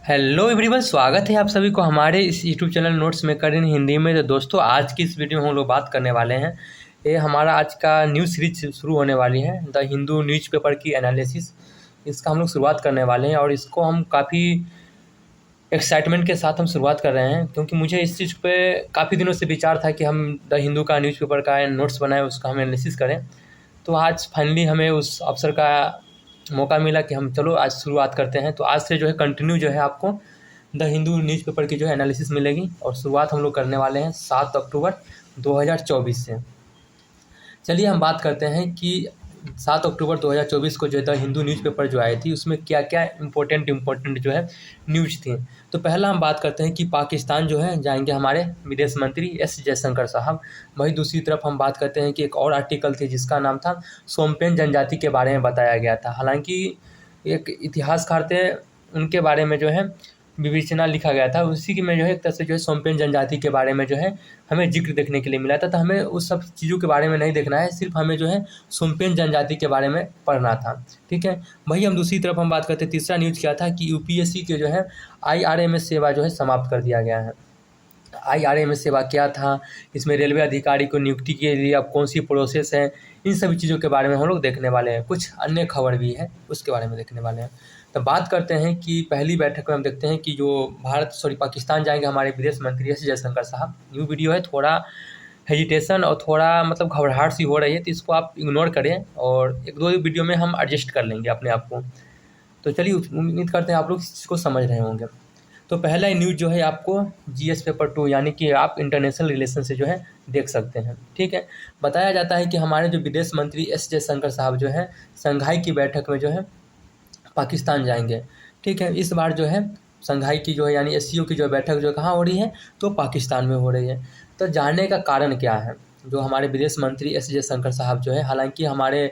Hello everyone, स्वागत है आप सभी को हमारे इस यूट्यूब चैनल नोट्स मेकर इन हिंदी में। तो दोस्तों, आज की इस वीडियो में हम लोग बात करने वाले हैं। ये हमारा आज का न्यूज़ सीरीज शुरू होने वाली है, द हिंदू न्यूज़पेपर की एनालिसिस। इसका हम लोग शुरुआत करने वाले हैं और इसको हम काफ़ी एक्साइटमेंट के साथ हम शुरुआत कर रहे हैं, क्योंकि मुझे इस चीज़ पे काफ़ी दिनों से विचार था कि हम द हिंदू का न्यूज़पेपर का नोट्स बनाएं, उसका हम एनालिसिस करें। तो आज फाइनली हमें उस अवसर का मौका मिला कि हम चलो आज शुरुआत करते हैं। तो आज से जो है कंटिन्यू जो है आपको द हिंदू न्यूज़पेपर की जो है एनालिसिस मिलेगी और शुरुआत हम लोग करने वाले हैं 7 अक्टूबर 2024 से। चलिए हम बात करते हैं कि 7 अक्टूबर 2024 को जो है द हिंदू न्यूज़पेपर जो आई थी, उसमें क्या क्या इम्पोर्टेंट जो है न्यूज़ थी। तो पहला हम बात करते हैं कि पाकिस्तान जो है जाएंगे हमारे विदेश मंत्री एस जयशंकर साहब। वहीं दूसरी तरफ हम बात करते हैं कि एक और आर्टिकल थी जिसका नाम था सोमपेन जनजाति के बारे में बताया गया था। हालांकि एक इतिहासकार थे, उनके बारे में जो है विवेचना लिखा गया था, उसी की में जो है एक तरह से जो है सोमपेन जनजाति के बारे में जो है हमें जिक्र देखने के लिए मिला था। तो हमें उस सब चीज़ों के बारे में नहीं देखना है, सिर्फ हमें जो है सोमपेन जनजाति के बारे में पढ़ना था। ठीक है। वही हम दूसरी तरफ हम बात करते हैं, तीसरा न्यूज़ क्या था कि यूपीएससी के जो है आईआरएमएस सेवा जो है समाप्त कर दिया गया है। आईआरएमएस सेवा क्या था, इसमें रेलवे अधिकारी को नियुक्ति के लिए अब कौन सी प्रोसेस है, इन सभी चीज़ों के बारे में हम लोग देखने वाले हैं। कुछ अन्य खबर भी है, उसके बारे में देखने वाले हैं। तो बात करते हैं कि पहली बैठक में हम देखते हैं कि जो पाकिस्तान जाएंगे हमारे विदेश मंत्री एस जयशंकर साहब। न्यू वीडियो है, थोड़ा हेजिटेशन और थोड़ा मतलब घबराहट सी हो रही है, तो इसको आप इग्नोर करें और एक दो वीडियो में हम एडजस्ट कर लेंगे अपने आप को। तो चलिए, उम्मीद करते हैं आप लोग इसको समझ रहे होंगे। तो पहला न्यूज़ जो है आपको जीएस पेपर 2 यानी कि आप इंटरनेशनल रिलेशन से जो है देख सकते हैं। ठीक है। बताया जाता है कि हमारे जो विदेश मंत्री एस जयशंकर साहब जो है संघाई की बैठक में जो है पाकिस्तान जाएंगे। ठीक है। इस बार जो है संघाई की जो है यानी एससीओ की जो बैठक जो कहाँ हो रही है, तो पाकिस्तान में हो रही है। तो जानने का कारण क्या है, जो हमारे विदेश मंत्री एस जयशंकर साहब जो है, हालांकि हमारे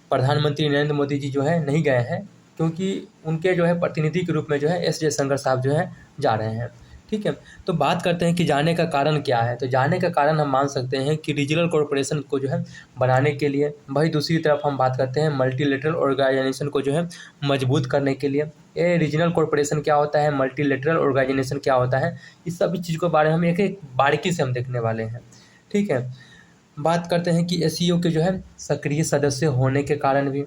प्रधानमंत्री नरेंद्र मोदी जी जो है नहीं गए हैं, क्योंकि उनके जो है प्रतिनिधि के रूप में जो है एस जयशंकर साहब जो है जा रहे हैं। ठीक है। तो बात करते हैं कि जाने का कारण क्या है। तो जाने का कारण हम मान सकते हैं कि रीजनल कॉरपोरेशन को जो है बनाने के लिए। वही दूसरी तरफ हम बात करते हैं मल्टीलेटरल ऑर्गेनाइजेशन को जो है मजबूत करने के लिए। ये रीजनल कॉरपोरेशन क्या होता है, मल्टीलेटरल ऑर्गेनाइजेशन क्या होता है, इस सभी चीज़ के बारे में हम एक एक बारीकी से हम देखने वाले हैं। ठीक है। बात करते हैं कि एससीओ के जो है सक्रिय सदस्य होने के कारण भी,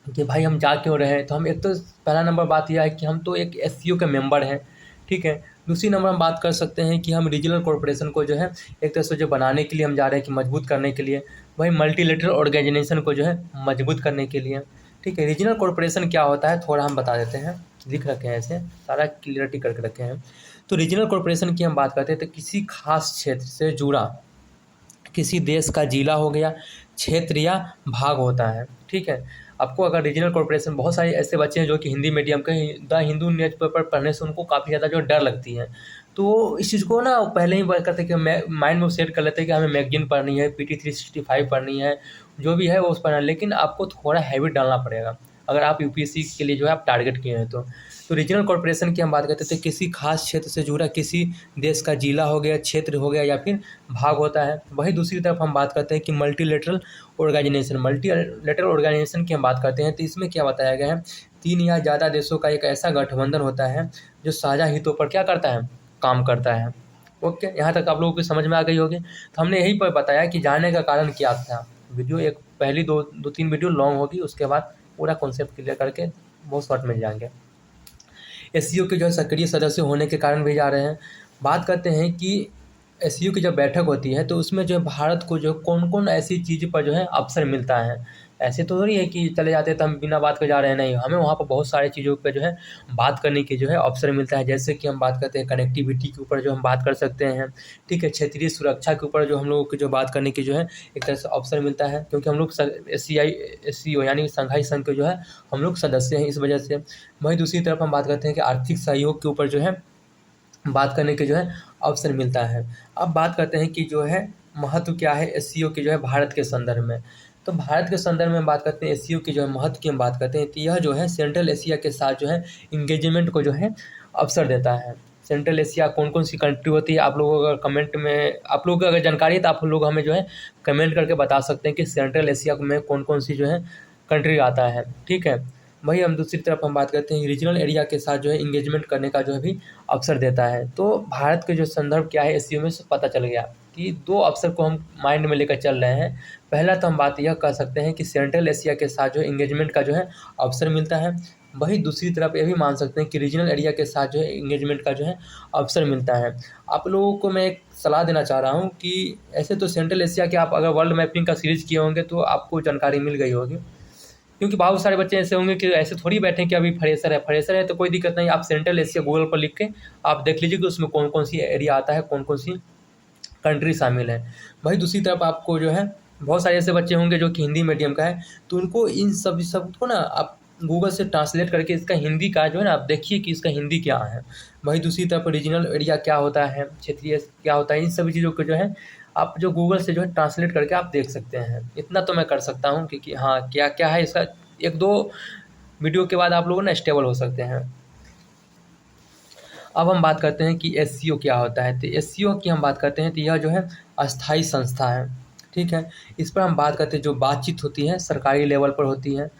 कि भाई हम जा क्यों रहे हैं। तो हम एक तो पहला नंबर बात यह है कि हम तो एक एससीओ के मेंबर हैं। ठीक है। दूसरी नंबर हम बात कर सकते हैं कि हम रीजनल कॉरपोरेशन को जो है एक तरह से जो बनाने के लिए हम जा रहे हैं, कि मजबूत करने के लिए। वही मल्टीलेटरल ऑर्गेनाइजेशन को जो है मजबूत करने के लिए। ठीक है। रीजनल कॉरपोरेशन क्या होता है थोड़ा हम बता देते हैं, लिख रखे हैं, ऐसे सारा क्लियरिटी करके रखे हैं। तो रीजनल कॉरपोरेशन की हम बात करते हैं तो किसी खास क्षेत्र से जुड़ा किसी देश का जिला हो गया, क्षेत्र या भाग होता है। ठीक है। आपको अगर रीजनल कॉरपोरेशन, बहुत सारे ऐसे बच्चे हैं जो कि हिंदी मीडियम के द हिंदू न्यूज़पेपर पढ़ने से उनको काफ़ी ज़्यादा जो डर लगती है। तो इस चीज़ को ना पहले ही करते हैं कि माइंड में सेट कर लेते हैं कि हमें मैगजीन पढ़नी है, PT 365 पढ़नी है, जो भी है वो उस पढ़ना है। लेकिन आपको थोड़ा हैबिट डालना पड़ेगा अगर आप यूपीएससी के लिए जो है आप टारगेट किए हैं तो। रीजनल कॉरपोरेशन की हम बात करते थे, किसी खास क्षेत्र से जुड़ा किसी देश का जिला हो गया, क्षेत्र हो गया या फिर भाग होता है। वही दूसरी तरफ हम बात करते हैं कि मल्टीलेटरल ऑर्गेनाइजेशन की हम बात करते हैं, तो इसमें क्या बताया गया है, 3 या ज़्यादा देशों का एक ऐसा गठबंधन होता है जो साझा हितों पर क्या करता है, काम करता है। ओके, यहाँ तक आप लोगों को समझ में आ गई होगी। तो हमने यही पर बताया कि जाने का कारण क्या था। वीडियो एक पहली दो तीन वीडियो लॉन्ग होगी, उसके बाद पूरा कॉन्सेप्ट क्लियर करके बहुत शॉर्ट में जाएंगे। एससीओ के जो है सक्रिय सदस्य होने के कारण भी जा रहे हैं। बात करते हैं कि एससीओ की जब बैठक होती है तो उसमें जो है भारत को जो कौन कौन ऐसी चीज़ पर जो है अवसर मिलता है। ऐसे तो नहीं है कि चले जाते तो हम बिना बात के जा रहे हैं, नहीं, हमें वहाँ पर बहुत सारी चीज़ों पे जो है बात करने की जो है अवसर मिलता है। जैसे कि हम बात करते हैं कनेक्टिविटी के ऊपर जो हम बात कर सकते हैं। ठीक है। क्षेत्रीय सुरक्षा के ऊपर जो हम लोगों की जो बात करने की जो है एक तरह से अवसर मिलता है, क्योंकि हम लोग एससीओ यानी संघाई संघ के जो है हम लोग सदस्य हैं, इस वजह से। वहीं दूसरी तरफ हम बात करते हैं कि आर्थिक सहयोग के ऊपर जो है बात करने के जो है अवसर मिलता है। अब बात करते हैं कि जो है महत्व क्या है एससीओ की जो है भारत के संदर्भ में। तो भारत के संदर्भ में बात करते हैं एससीओ की जो है महत्व की हम बात करते हैं, तो यह जो है सेंट्रल एशिया के साथ जो है इंगेजमेंट को जो है अवसर देता है। सेंट्रल एशिया कौन कौन सी कंट्री होती है, आप लोग अगर कमेंट में आप लोगों को अगर जानकारी है तो आप लोग हमें जो है कमेंट करके बता सकते हैं कि सेंट्रल एशिया में कौन कौन सी जो है कंट्री आता है। ठीक है। वही हम दूसरी तरफ हम बात करते हैं रीजनल एरिया के साथ जो है इंगेजमेंट करने का जो है भी अवसर देता है। तो भारत के जो संदर्भ क्या है एससीओ में से पता चल गया कि 2 अवसर को हम माइंड में लेकर चल रहे हैं। पहला तो हम बात यह कर सकते हैं कि सेंट्रल एशिया के साथ जो है इंगेजमेंट का जो है अवसर मिलता है। वहीं दूसरी तरफ ये भी मान सकते हैं कि रीजनल एरिया के साथ जो है इंगेजमेंट का जो है अवसर मिलता है। आप लोगों को मैं एक सलाह देना चाह रहा हूँ कि ऐसे तो सेंट्रल एशिया के आप अगर वर्ल्ड मैपिंग का सीरीज़ किए होंगे तो आपको जानकारी मिल गई होगी, क्योंकि बहुत सारे बच्चे ऐसे होंगे कि ऐसे थोड़ी बैठे कि अभी फ्रेशर है तो कोई दिक्कत नहीं, आप सेंट्रल एशिया गूगल पर लिख के आप देख लीजिए कि उसमें कौन कौन सी एरिया आता है, कौन कौन सी कंट्री शामिल है। वहीं दूसरी तरफ आपको जो है बहुत सारे ऐसे बच्चे होंगे जो कि हिंदी मीडियम का है, तो उनको इन सब को ना आप गूगल से ट्रांसलेट करके इसका हिंदी का जो है ना आप देखिए कि इसका हिंदी क्या है। वहीं दूसरी तरफ रीजनल एरिया क्या होता है, क्षेत्रीय क्या होता है, इन सभी चीज़ों को जो है आप जो गूगल से जो है ट्रांसलेट करके आप देख सकते हैं। इतना तो मैं कर सकता हूँ कि हाँ क्या क्या है इसका, 1-2 वीडियो के बाद आप लोग ना स्टेबल हो सकते हैं। अब हम बात करते हैं कि एससीओ क्या होता है। तो एससीओ की हम बात करते हैं तो यह जो है अस्थाई संस्था है, ठीक है। इस पर हम बात करते हैं जो बातचीत होती है सरकारी लेवल पर होती है,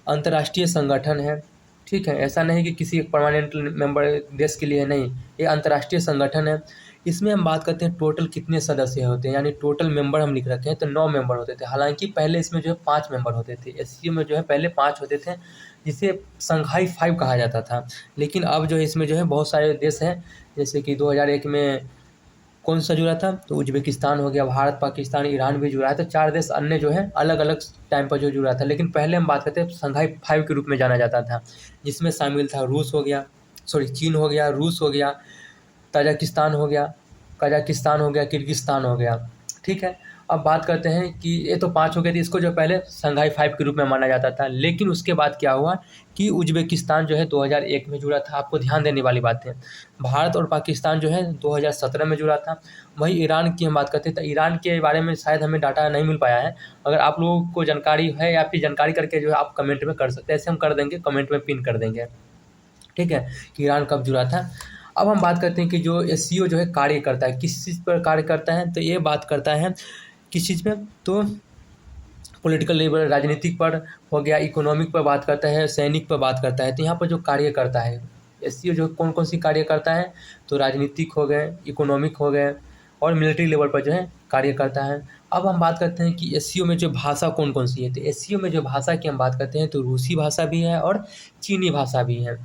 अंतर्राष्ट्रीय संगठन है, ठीक है। ऐसा नहीं कि किसी एक परमानेंट मेंबर देश के लिए नहीं, ये अंतर्राष्ट्रीय संगठन है। इसमें हम बात करते हैं टोटल कितने सदस्य होते हैं, यानी टोटल मेंबर हम लिख रखे हैं तो 9 मेंबर होते थे। हालांकि पहले इसमें जो है 5 मेंबर होते थे, एससीओ में जो है पहले 5 होते थे जिसे संघाई 5 कहा जाता था। लेकिन अब जो है इसमें जो है बहुत सारे देश हैं, जैसे कि 2001 में कौन सा जुड़ा था, तो उज्बेकिस्तान हो गया, भारत, पाकिस्तान, ईरान भी जुड़ा है, तो 4 देश अन्य जो है अलग अलग टाइम पर जो जुड़ा था। लेकिन पहले हम बात करते हैं संघाई 5 के रूप में जाना जाता था, जिसमें शामिल था चीन हो गया, रूस हो गया, ताजिकिस्तान हो गया, कजाकिस्तान हो गया, किर्गिस्तान हो गया, ठीक है। अब बात करते हैं कि ये तो 5 हो गए थे, इसको जो पहले संघाई 5 के रूप में माना जाता था। लेकिन उसके बाद क्या हुआ कि उज्बेकिस्तान जो है 2001 में जुड़ा था। आपको ध्यान देने वाली बात है, भारत और पाकिस्तान जो है 2017 में जुड़ा था। वहीं ईरान की हम बात करते हैं तो ईरान के बारे में शायद हमें डाटा नहीं मिल पाया है। अगर आप लोगों को जानकारी है या फिर जानकारी करके जो है आप कमेंट में कर सकते हैं, ऐसे हम कर देंगे, कमेंट में पिन कर देंगे, ठीक है, कि ईरान कब जुड़ा था। अब हम बात करते हैं कि जो एससीओ जो है कार्य करता है, किस चीज़ पर कार्य करता है, तो ये बात करता है किस चीज़ में, तो पॉलिटिकल लेवल राजनीतिक पर हो गया, इकोनॉमिक पर बात करता है, सैनिक पर बात करता है। तो यहाँ पर जो कार्य करता है एससीओ जो कौन कौन सी कार्य करता है, तो राजनीतिक हो गए, इकोनॉमिक हो गए और मिलिट्री लेवल पर जो है कार्य करता है। अब हम बात करते हैं कि एससीओ में जो भाषा कौन कौन सी है, तो एससीओ में जो भाषा की हम बात करते हैं तो रूसी भाषा भी है और चीनी भाषा भी है।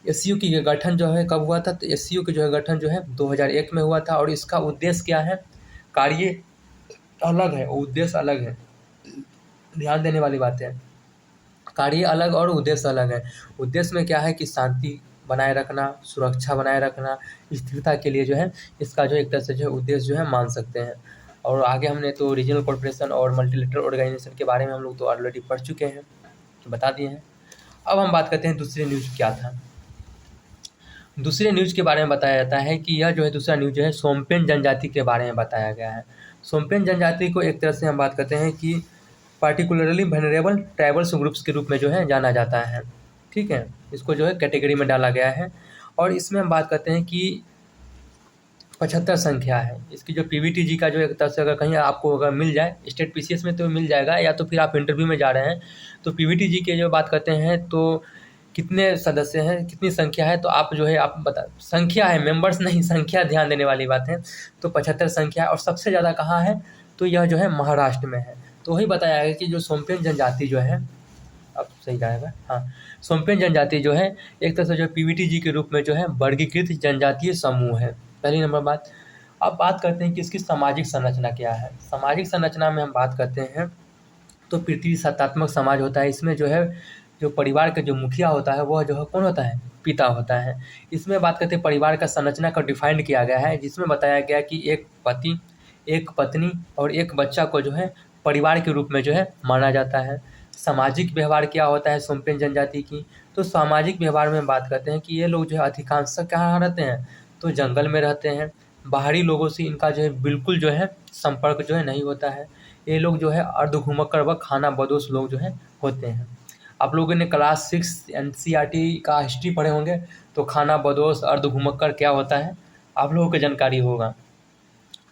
एससीओ की गठन जो है कब हुआ था, तो एससीओ की जो है गठन जो है 2001 में हुआ था और इसका उद्देश्य क्या है, कार्य अलग है और उद्देश्य अलग है, ध्यान देने वाली बात है। कार्य अलग और उद्देश्य अलग है। उद्देश्य में क्या है कि शांति बनाए रखना, सुरक्षा बनाए रखना, स्थिरता के लिए जो है इसका जो एक तरह से जो है उद्देश्य जो है मान सकते हैं। और आगे हमने तो रीजनल कॉर्पोरेशन और मल्टीलेटरल ऑर्गेनाइजेशन के बारे में हम लोग तो ऑलरेडी पढ़ चुके हैं, तो बता दिए हैं। अब हम बात करते हैं दूसरी न्यूज़ क्या था। दूसरे न्यूज़ के बारे में बताया जाता है कि यह जो है दूसरा न्यूज़ जो है सोमपेन जनजाति के बारे में बताया गया है। सोमपेन जनजाति को एक तरह से हम बात करते हैं कि पार्टिकुलरली वनरेबल ट्राइबल्स ग्रुप्स के रूप में जो है जाना जाता है, ठीक है। इसको जो है कैटेगरी में डाला गया है और इसमें हम बात करते हैं कि 75 संख्या है। इसकी जो पीवीटीजी का जो एक तरह से अगर कहीं आपको अगर मिल जाए, स्टेट पीसीएस में तो मिल जाएगा या तो फिर आप इंटरव्यू में जा रहे हैं तो पीवीटीजी के जो बात करते हैं तो कितने सदस्य हैं, कितनी संख्या है, तो आप जो है आप बता, संख्या है, मेंबर्स नहीं, संख्या ध्यान देने वाली बात है। तो 75 संख्या है और सबसे ज़्यादा कहाँ है, तो यह जो है महाराष्ट्र में है। तो वही बताया गया कि जो सोमपेन जनजाति जो है, अब सही जाएगा, हाँ, सोमपेन जनजाति जो है एक तरह से जो पीवीटीजी के रूप में जो है वर्गीकृत जनजातीय समूह है, पहली नंबर बात। अब बात करते हैं कि इसकी सामाजिक संरचना क्या है। सामाजिक संरचना में हम बात करते हैं तो पृथ्वी सत्तात्मक समाज होता है। इसमें जो है जो परिवार का जो मुखिया होता है वह जो है कौन होता है, पिता होता है। इसमें बात करते हैं परिवार का संरचना को डिफाइंड किया गया है, जिसमें बताया गया कि एक पति, एक पत्नी और एक बच्चा को जो है परिवार के रूप में जो है माना जाता है। सामाजिक व्यवहार क्या होता है सोमपेन जनजाति की, तो सामाजिक व्यवहार में बात करते हैं कि ये लोग जो है अधिकांशतः कहाँ रहते हैं, तो जंगल में रहते हैं। बाहरी लोगों से इनका जो है बिल्कुल जो है संपर्क जो है नहीं होता है। ये लोग जो है अर्धघुमक्कड़ व खानाबदोश लोग जो है होते हैं। आप लोगों ने क्लास 6 एनसीईआरटी का हिस्ट्री पढ़े होंगे, तो खानाबदोश, अर्धघुमक्कड़ क्या होता है आप लोगों को जानकारी होगा,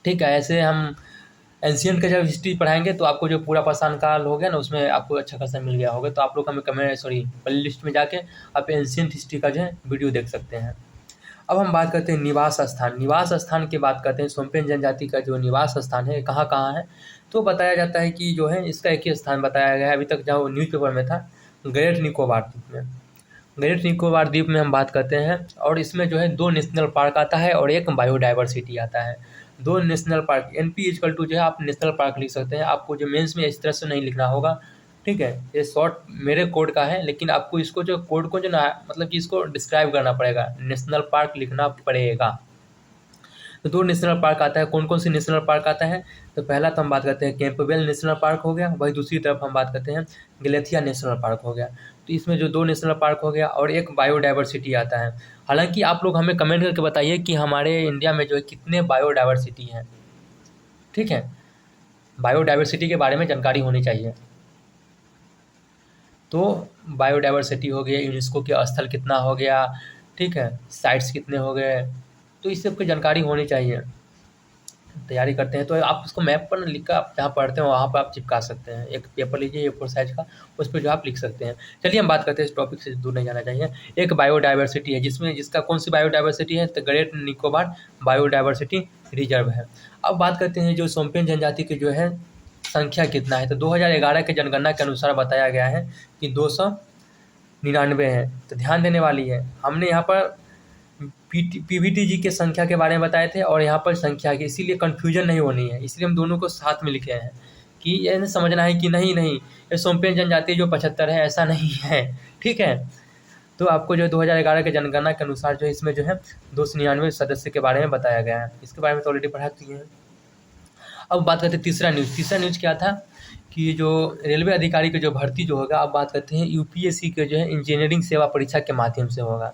ठीक है। ऐसे हम एंशियंट का जब हिस्ट्री पढ़ाएंगे तो आपको जो पूरा पाषाण काल हो गया ना, उसमें आपको अच्छा खासा मिल गया होगा। तो आप लोग हमें प्ले लिस्ट में जाके आप एंशियंट हिस्ट्री का जो है वीडियो देख सकते हैं। अब हम बात करते हैं निवास स्थान। निवास स्थान की बात करते हैं, सोम्पेन जनजाति का जो निवास स्थान है कहाँ कहाँ है, तो बताया जाता है कि जो है इसका एक ही स्थान बताया गया है अभी तक जहाँ न्यूज़पेपर में था, ग्रेट निकोबार द्वीप में। ग्रेट निकोबार द्वीप में हम बात करते हैं, और इसमें जो है 2 नेशनल पार्क आता है और एक बायोडाइवर्सिटी आता है। 2 नेशनल पार्क, NP=2 जो है आप नेशनल पार्क लिख सकते हैं। आपको जो मेंस में इस तरह से नहीं लिखना होगा, ठीक है। ये शॉर्ट मेरे कोड का है, लेकिन आपको इसको जो कोड को जो ना मतलब कि इसको डिस्क्राइब करना पड़ेगा, नेशनल पार्क लिखना पड़ेगा। तो 2 नेशनल पार्क आता है। कौन कौन सी नेशनल पार्क आता है, तो पहला तो हम बात करते हैं कैंपबेल नेशनल पार्क हो गया, वही दूसरी तरफ हम बात करते हैं गलेथिया नेशनल पार्क हो गया। तो इसमें जो 2 नेशनल पार्क हो गया और एक बायोडाइवर्सिटी आता है। हालांकि आप लोग हमें कमेंट करके बताइए कि हमारे इंडिया में जो है कितने बायोडाइवर्सिटी हैं, ठीक है। बायोडाइवर्सिटी के बारे में जानकारी होनी चाहिए। तो बायोडाइवर्सिटी हो गया, यूनेस्को के स्थल कितना हो गया, ठीक है, साइट्स कितने हो गए, तो इस सब की जानकारी होनी चाहिए। तैयारी करते हैं तो आप उसको मैप पर लिख कर आप जहाँ पढ़ते हैं वहाँ पर आप चिपका सकते हैं। एक पेपर लीजिए A4 साइज का, उस पर जो आप लिख सकते हैं। चलिए हम बात करते हैं, इस टॉपिक से दूर नहीं जाना चाहिए। एक बायोडाइवर्सिटी है जिसका कौन सी बायोडाइवर्सिटी है, तो ग्रेट निकोबार बायोडाइवर्सिटी रिजर्व है। अब बात करते हैं जो सोम्पेन जनजाति की जो है संख्या कितना है, तो 2011 के जनगणना के अनुसार बताया गया है कि 299 है। तो ध्यान देने वाली है, हमने यहाँ पर PVTG के संख्या के बारे में बताए थे और यहाँ पर संख्या की, इसीलिए कन्फ्यूजन नहीं होनी है, इसलिए हम दोनों को साथ में लिखे हैं कि ये समझना है कि नहीं ये सोम्पेन जनजाति जो 75 है ऐसा नहीं है, ठीक है। तो आपको जो 2011 के जनगणना के अनुसार जो इसमें जो है 299 सदस्य के बारे में बताया गया है। इसके बारे में तो ऑलरेडी पढ़ा दिए हैं। अब बात करते हैं तीसरा न्यूज़ क्या था कि जो रेलवे अधिकारी की जो भर्ती जो होगा, अब बात करते हैं UPSC के जो है इंजीनियरिंग सेवा परीक्षा के माध्यम से होगा।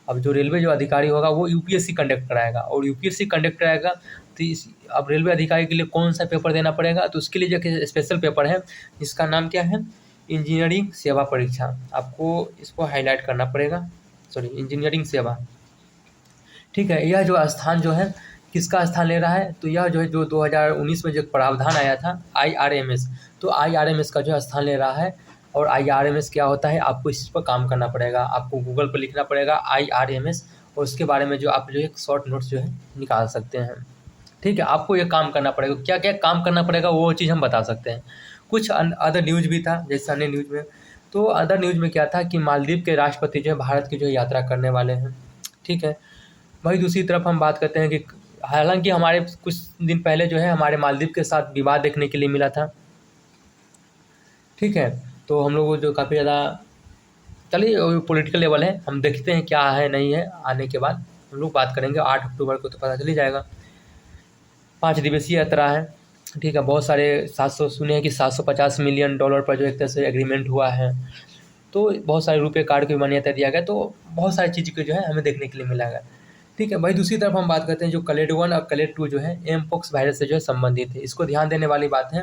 अब जो रेलवे जो अधिकारी होगा वो UPSC कंडक्ट कराएगा, और UPSC कंडक्ट कराएगा तो अब रेलवे अधिकारी के लिए कौन सा पेपर देना पड़ेगा, तो उसके लिए जो स्पेशल पेपर है जिसका नाम क्या है, इंजीनियरिंग सेवा परीक्षा। आपको इसको हाईलाइट करना पड़ेगा, इंजीनियरिंग सेवा, ठीक है। यह जो स्थान जो है किसका स्थान ले रहा है, तो यह जो है जो 2019 में जो प्रावधान आया था IRMS, तो IRMS का जो स्थान ले रहा है। और IRMS क्या होता है, आपको इस पर काम करना पड़ेगा, आपको गूगल पर लिखना पड़ेगा IRMS, और उसके बारे में जो आप जो एक शॉर्ट नोट्स जो है निकाल सकते हैं, ठीक है। आपको ये काम करना पड़ेगा, क्या क्या काम करना पड़ेगा वो चीज़ हम बता सकते हैं। कुछ अदर न्यूज़ भी था, जैसे अन्य न्यूज़ में, तो अदर न्यूज़ में क्या था कि मालदीव के राष्ट्रपति जो है भारत की जो यात्रा करने वाले हैं, ठीक है। वही दूसरी तरफ हम बात करते हैं कि हालांकि हमारे कुछ दिन पहले जो है हमारे मालदीव के साथ विवाद देखने के लिए मिला था, ठीक है। तो हम लोग जो काफ़ी ज़्यादा, चलिए पॉलिटिकल लेवल है, हम देखते हैं क्या है नहीं है, आने के बाद हम लोग बात करेंगे। 8 अक्टूबर को तो पता चल ही जाएगा। 5 दिवसीय यात्रा है, ठीक है। बहुत सारे 700 सुने हैं कि $750 मिलियन पर जो एक तरह से एग्रीमेंट हुआ है, तो बहुत सारे रुपये कार्ड की मान्यता दिया गया, तो बहुत सारी चीज़ को जो है हमें देखने के लिए मिला है, ठीक है। भाई दूसरी तरफ हम बात करते हैं जो क्लेड 1 और क्लेड 2 जो है एमपॉक्स वायरस से जो है संबंधित है। इसको ध्यान देने वाली बात है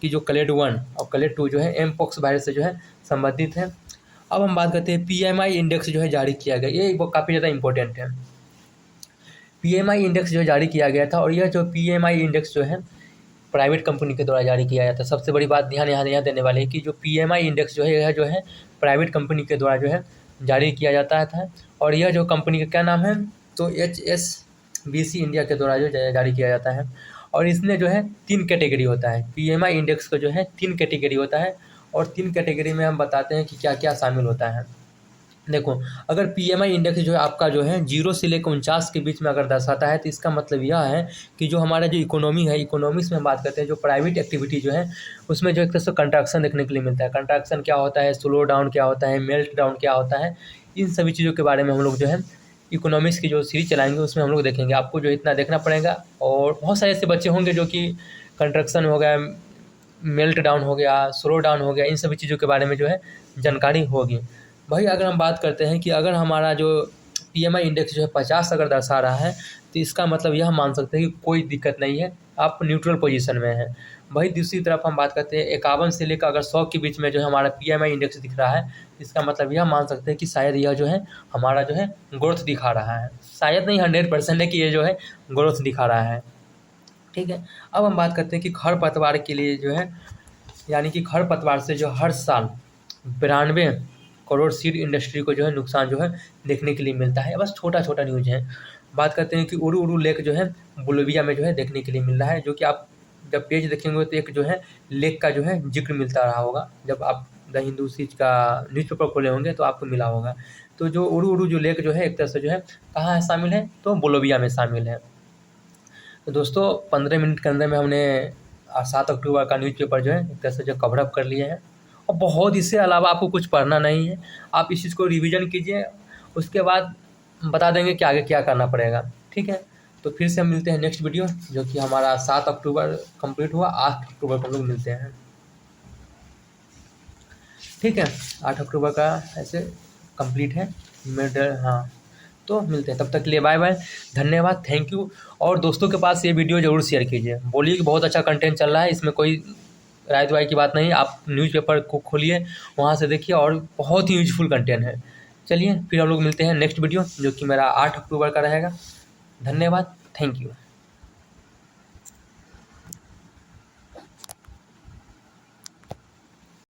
कि जो क्लेड 1 और क्लेड 2 जो है एमपॉक्स वायरस से जो है संबंधित है। अब हम बात करते हैं PMI इंडेक्स जो है जारी किया गया, ये काफ़ी ज़्यादा इंपॉर्टेंट है। PMI इंडेक्स जो है जारी किया गया था, और यह जो PMI इंडेक्स जो है प्राइवेट कंपनी के द्वारा जारी किया जाता है। सबसे बड़ी बात ध्यान यहाँ देने वाली है कि जो PMI इंडेक्स जो है यह जो है प्राइवेट कंपनी के द्वारा जो है जारी किया जाता था। और यह जो कंपनी का क्या नाम है, तो HSBC इंडिया के द्वारा जो जारी किया जाता है। और इसमें जो है 3 कैटेगरी होता है, PMI इंडेक्स का जो है 3 कैटेगरी होता है, और 3 कैटेगरी में हम बताते हैं कि क्या क्या शामिल होता है। देखो, अगर PMI इंडेक्स जो है आपका जो है 0 से लेकर 49 के बीच में अगर दर्शाता है, तो इसका मतलब यह है कि जो हमारा जो इकोनॉमी है, इकोनॉमिक्स में हम बात करते हैं जो प्राइवेट एक्टिविटी जो है उसमें जो एक तरह से कंट्रैक्शन देखने के लिए मिलता है। कंट्रैक्शन क्या होता है, स्लो डाउन क्या होता है, मेल्ट डाउन क्या होता है, इन सभी चीज़ों के बारे में हम लोग जो है इकोनॉमिक्स की जो सीरीज चलाएंगे उसमें हम लोग देखेंगे। आपको जो इतना देखना पड़ेगा, और बहुत सारे ऐसे बच्चे होंगे जो कि कंट्रैक्शन हो गया, मेल्ट डाउन हो गया, स्लो डाउन हो गया, इन सभी चीज़ों के बारे में जो है जानकारी होगी। भाई अगर हम बात करते हैं कि अगर हमारा जो PMI इंडेक्स जो है 50 अगर दर्शा रहा है, तो इसका मतलब यह मान सकते हैं कि कोई दिक्कत नहीं है, आप न्यूट्रल पोजीशन में हैं। वही दूसरी तरफ हम बात करते हैं 51 से लेकर अगर 100 के बीच में जो है हमारा PMI इंडेक्स दिख रहा है, इसका मतलब यह मान सकते हैं कि शायद यह जो है हमारा जो है ग्रोथ दिखा रहा है। शायद नहीं, 100% है कि ये जो है ग्रोथ दिखा रहा है। ठीक है। अब हम बात करते हैं कि खरपतवार के लिए जो है, यानी कि खरपतवार से जो हर साल 92 करोड़ सीड इंडस्ट्री को जो है नुकसान जो है देखने के लिए मिलता है। बस छोटा-छोटा न्यूज़ है। बात करते हैं कि उरु लेक जो है बोलिविया में जो है देखने के लिए मिल रहा है, जो कि आप जब पेज देखेंगे तो एक जो है लेक का जो है ज़िक्र मिलता रहा होगा। जब आप द हिंदू चीज़ का न्यूज़पेपर खोले होंगे तो आपको मिला होगा। तो जो उरु जो लेक जो है एक तरह से जो है कहाँ है शामिल है, तो बोलिविया में शामिल है। तो दोस्तों 15 मिनट के अंदर में हमने 7 अक्टूबर का न्यूज़पेपर जो है एक तरह से जो कवर अप कर लिए हैं, और बहुत इससे अलावा आपको कुछ पढ़ना नहीं है। आप इस चीज़ को रिवीजन कीजिए, उसके बाद बता देंगे कि आगे क्या करना पड़ेगा। ठीक है, तो फिर से हम मिलते हैं नेक्स्ट वीडियो, जो कि हमारा 7 अक्टूबर कंप्लीट हुआ, 8 अक्टूबर को हम लोग मिलते हैं। ठीक है, 8 अक्टूबर का ऐसे कंप्लीट है हाँ, तो मिलते हैं, तब तक के लिए बाय बाय, धन्यवाद, थैंक यू। और दोस्तों के पास ये वीडियो ज़रूर शेयर कीजिए, बोलिए कि बहुत अच्छा कंटेंट चल रहा है, इसमें कोई राय दुआई की बात नहीं। आप न्यूज़पेपर को खोलिए, वहाँ से देखिए, और बहुत ही यूजफुल कंटेंट है। चलिए फिर हम लोग मिलते हैं नेक्स्ट वीडियो, जो कि मेरा 8 अक्टूबर का रहेगा। धन्यवाद, थैंक यू।